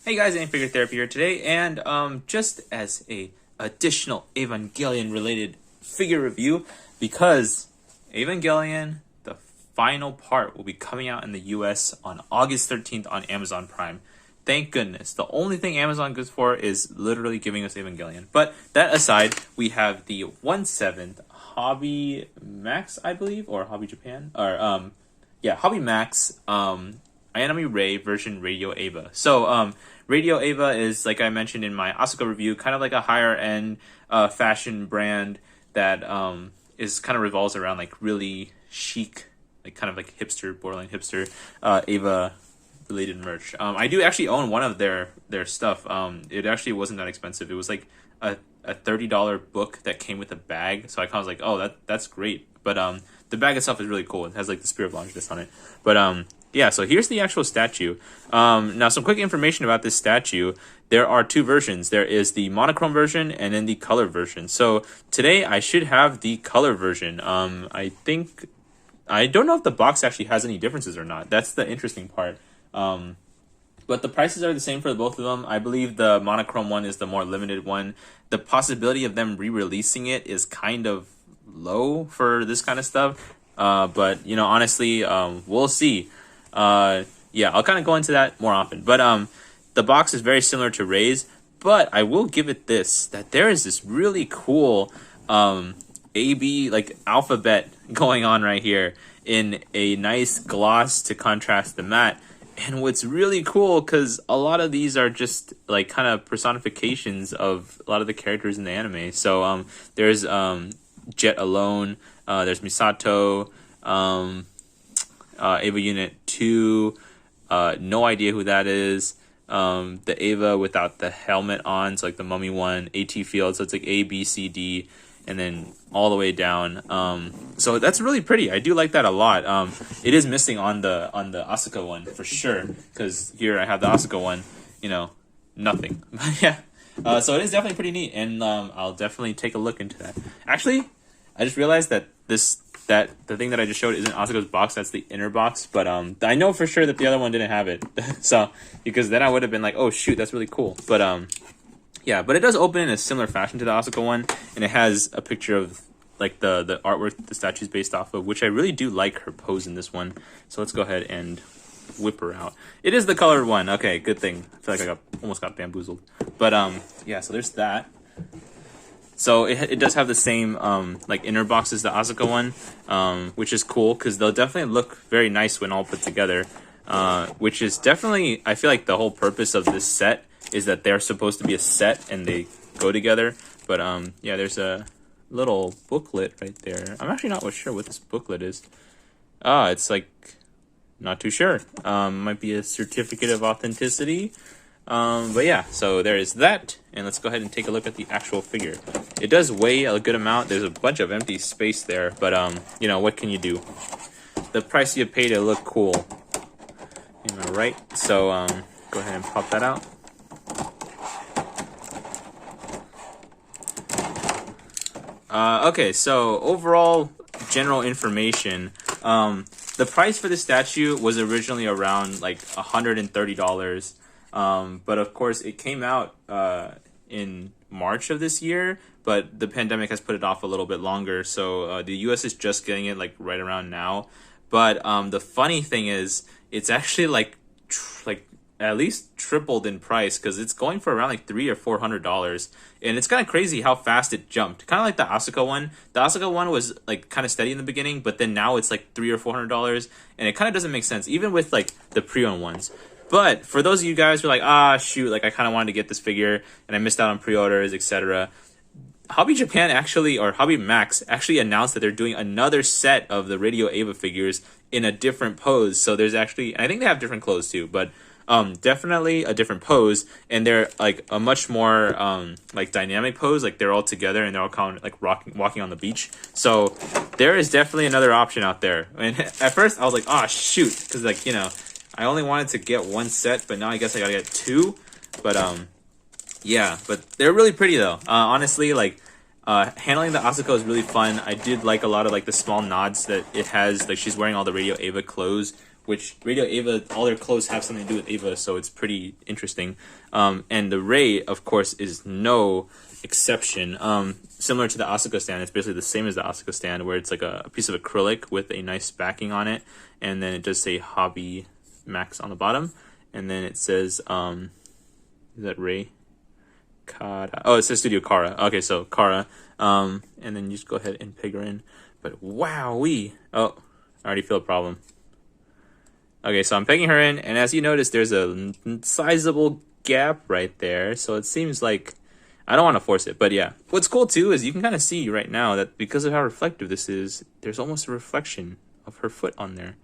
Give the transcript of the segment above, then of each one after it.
Hey guys, Figure Therapy here today, and just as a additional Evangelion related figure review, because Evangelion, the final part, will be coming out in the US on August 13th on Amazon Prime. Thank goodness. The only thing Amazon goes for is literally giving us Evangelion. But that aside, we have the 1/7 Hobby Max, I believe, or Hobby Japan, or Hobby Max Ayanami Ray version Radio Eva. So Radio Eva is, like I mentioned in my Asuka review, kind of like a higher end fashion brand that is kind of revolves around like really chic, like kind of like hipster, borderline hipster Eva related merch. I do actually own one of their stuff. It actually wasn't that expensive. It was like a $30 book that came with a bag. So I kind of was like, oh, that's great. But the bag itself is really cool. It has like the Spirit of Longinus on it. But yeah, so here's the actual statue. Now, some quick information about this statue. There are two versions. There is the monochrome version and then the color version. So today I should have the color version. I don't know if the box actually has any differences or not. That's the interesting part. But the prices are the same for both of them. I believe the monochrome one is the more limited one. The possibility of them re-releasing it is kind of low for this kind of stuff. But, you know, honestly, we'll see. Yeah, I'll kind of go into that more often. But the box is very similar to Ray's. But I will give it this, that there is this really cool AB, like alphabet going on right here in a nice gloss to contrast the matte. And what's really cool, because a lot of these are just like kind of personifications of a lot of the characters in the anime. So there's Jet Alone, there's Misato, Eva Unit 2, no idea who that is. The Eva without the helmet on, so like the Mummy one, AT Field, so it's like A, B, C, D, and then all the way down. So that's really pretty. I do like that a lot. It is missing on the Asuka one for sure, because here I have the Asuka one, you know, nothing. Yeah. So it is definitely pretty neat, and I'll definitely take a look into that. Actually, I just realized that the thing that I just showed isn't Asuka's box. That's the inner box. But I know for sure that the other one didn't have it. So because then I would have been like, oh shoot, that's really cool. But yeah, but it does open in a similar fashion to the Asuka one, and it has a picture of like the artwork the statue's based off of, which I really do like her pose in this one. So let's go ahead and whip her out. It is the colored one. Okay, good thing. I feel like I almost got bamboozled. But yeah, so there's that. So it does have the same like inner box as the Asuka one, which is cool because they'll definitely look very nice when all put together. Which is definitely, I feel like the whole purpose of this set is that they're supposed to be a set and they go together. But yeah, there's a little booklet right there. I'm actually not sure what this booklet is. It's like not too sure. Might be a certificate of authenticity. But yeah, so there is that, and let's go ahead and take a look at the actual figure. It does weigh a good amount. There's a bunch of empty space there, but you know, what can you do? The price you pay to look cool. Am I right? So go ahead and pop that out. Okay, so overall general information. The price for the statue was originally around like $130. But of course it came out in March of this year, but the pandemic has put it off a little bit longer. So the US is just getting it like right around now. But the funny thing is, it's actually like at least tripled in price, because it's going for around like $300 or $400, and it's kind of crazy how fast it jumped. Kind of like the Asuka one. The Asuka one was like kind of steady in the beginning, but then now it's like $300 or $400, and it kind of doesn't make sense, even with like the pre-owned ones. But for those of you guys who are like, shoot, like I kind of wanted to get this figure and I missed out on pre-orders, etc. Hobby Japan actually, or Hobby Max actually announced that they're doing another set of the Radio Eva figures in a different pose. So there's actually, I think they have different clothes too, but definitely a different pose, and they're like a much more like dynamic pose. Like they're all together and they're all kind of like walking on the beach. So there is definitely another option out there. And at first I was like, shoot, because like, you know, I only wanted to get one set, but now I guess I gotta get two. But yeah, but they're really pretty though. Honestly, like handling the Asuka is really fun. I did like a lot of like the small nods that it has. Like she's wearing all the Radio Eva clothes, which Radio Eva, all their clothes have something to do with Eva, so it's pretty interesting. And the Rei, of course, is no exception. Similar to the Asuka stand, it's basically the same as the Asuka stand, where it's like a piece of acrylic with a nice backing on it, and then it does say Hobby Max on the bottom, and then it says, is that Rei? Kara. Oh, it says Studio Kara. Okay, so Kara. And then you just go ahead and peg her in. But wowee. Oh, I already feel a problem. Okay, so I'm pegging her in, and as you notice, there's a sizable gap right there. So it seems like I don't want to force it, but yeah. What's cool too is you can kind of see right now that because of how reflective this is, there's almost a reflection of her foot on there.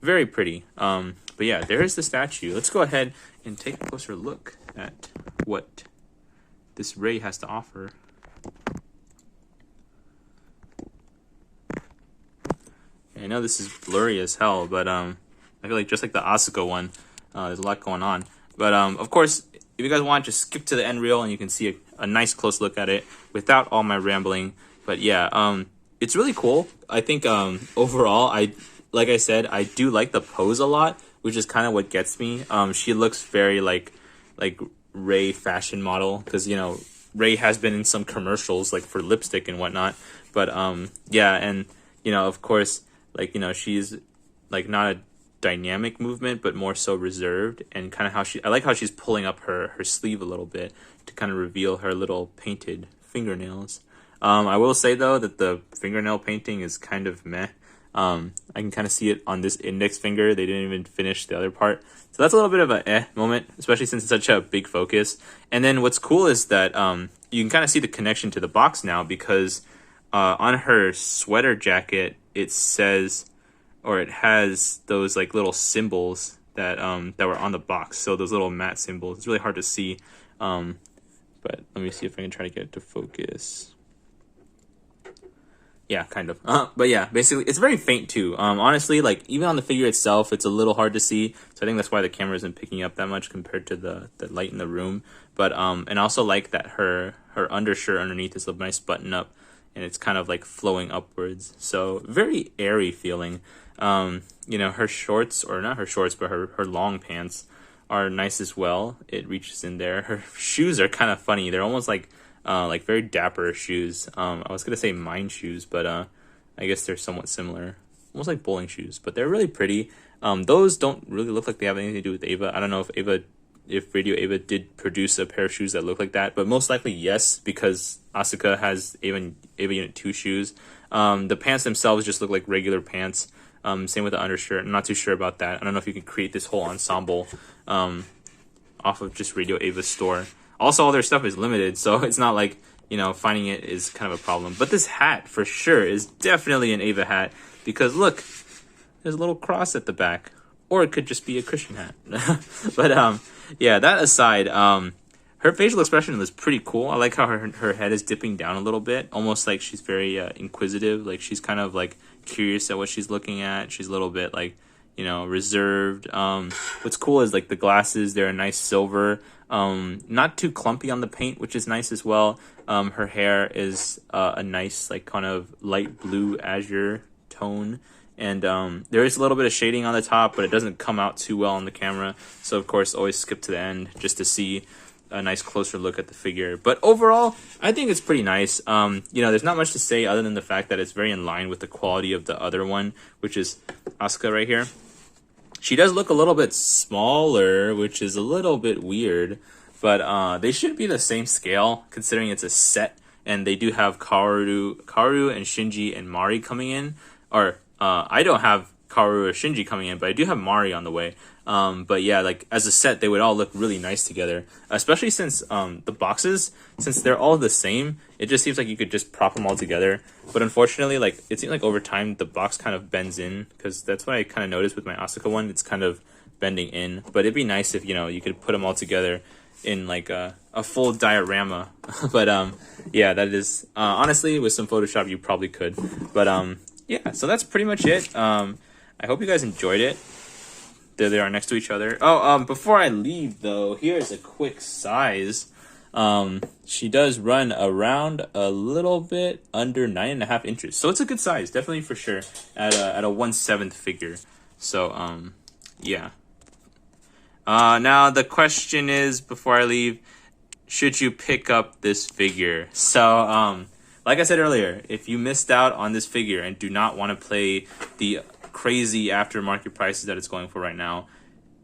Very pretty. But yeah, there's the statue. Let's go ahead and take a closer look at what this Rei has to offer. I know this is blurry as hell, but I feel like just like the Asuka one, there's a lot going on. But of course, if you guys want, just skip to the end reel and you can see a nice close look at it without all my rambling. But yeah, it's really cool. I think overall, like I said, I do like the pose a lot, which is kind of what gets me. She looks very like Rei fashion model, because you know Rei has been in some commercials like for lipstick and whatnot. But yeah, and you know, of course, like, you know, she's like not a dynamic movement, but more so reserved, and kind of how I like how she's pulling up her sleeve a little bit to kind of reveal her little painted fingernails. I will say though that the fingernail painting is kind of meh. I can kind of see it on this index finger. They didn't even finish the other part. So that's a little bit of a moment, especially since it's such a big focus. And then what's cool is that you can kind of see the connection to the box now, because on her sweater jacket, it says, or it has those like little symbols that that were on the box. So those little matte symbols. It's really hard to see. But let me see if I can try to get it to focus. Yeah, kind of. But yeah, basically, it's very faint too. Honestly, like even on the figure itself, it's a little hard to see. So I think that's why the camera isn't picking up that much compared to the light in the room. But and I also like that her undershirt underneath is a nice button up, and it's kind of like flowing upwards. So very airy feeling. You know, her shorts, or not her shorts, but her long pants are nice as well. It reaches in there. Her shoes are kind of funny. They're almost like very dapper shoes. I was gonna say mine shoes, but I guess they're somewhat similar, almost like bowling shoes, but they're really pretty. Those don't really look like they have anything to do with Eva. I don't know if Radio Eva did produce a pair of shoes that look like that, but most likely yes, because Asuka has Eva Unit 2 shoes. The pants themselves just look like regular pants. Same with the undershirt. I'm not too sure about that. I don't know if you can create this whole ensemble off of just Radio Eva's store. Also, all their stuff is limited, so it's not like, you know, finding it is kind of a problem. But this hat, for sure, is definitely an Eva hat, because look, there's a little cross at the back. Or it could just be a Christian hat. But, yeah, that aside, her facial expression was pretty cool. I like how her head is dipping down a little bit, almost like she's very inquisitive. Like, she's kind of, like, curious at what she's looking at. She's a little bit, like, you know, reserved. What's cool is, like, the glasses, they're a nice silver. Not too clumpy on the paint, which is nice as well. Her hair is a nice, like, kind of light blue azure tone. And there is a little bit of shading on the top, but it doesn't come out too well on the camera. So, of course, always skip to the end just to see a nice closer look at the figure. But overall, I think it's pretty nice. You know, there's not much to say other than the fact that it's very in line with the quality of the other one, which is Asuka right here. She does look a little bit smaller, which is a little bit weird, but they should be the same scale considering it's a set, and they do have Kaoru and Shinji and Mari coming in. Or I don't have Kaoru or Shinji coming in, but I do have Mari on the way. But yeah, like as a set, they would all look really nice together, especially since the boxes, since they're all the same, it just seems like you could just prop them all together. But unfortunately, like it seems like over time the box kind of bends in, because that's what I kind of noticed with my Asuka one. It's kind of bending in, but it'd be nice if, you know, you could put them all together in like a full diorama. But yeah, that is honestly, with some Photoshop you probably could. But yeah, so that's pretty much it. I hope you guys enjoyed it. There they are next to each other. Oh, before I leave though, here's a quick size. She does run around a little bit under 9.5 inches, so it's a good size, definitely for sure, at a 1/7 figure. So yeah. Now the question is, before I leave, should you pick up this figure? So, like I said earlier, if you missed out on this figure and do not want to pay the crazy aftermarket prices that it's going for right now,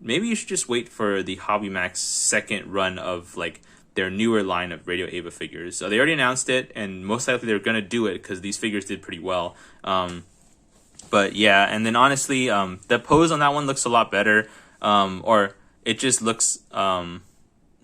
maybe you should just wait for the Hobby Max second run of like their newer line of Radio Eva figures. So they already announced it, and most likely they're gonna do it because these figures did pretty well. But yeah, and then honestly, the pose on that one looks a lot better, or it just looks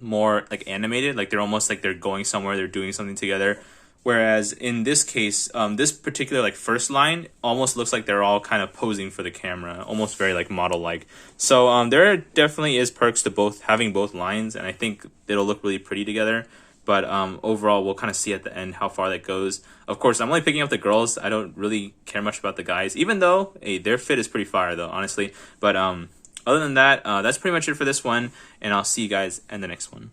more like animated, like they're almost like they're going somewhere, they're doing something together. Whereas in this case, this particular like first line almost looks like they're all kind of posing for the camera, almost very like model-like. So there definitely is perks to both having both lines, and I think it'll look really pretty together. But overall, we'll kind of see at the end how far that goes. Of course, I'm only picking up the girls. I don't really care much about the guys, even though their fit is pretty fire though, honestly. But other than that, that's pretty much it for this one, and I'll see you guys in the next one.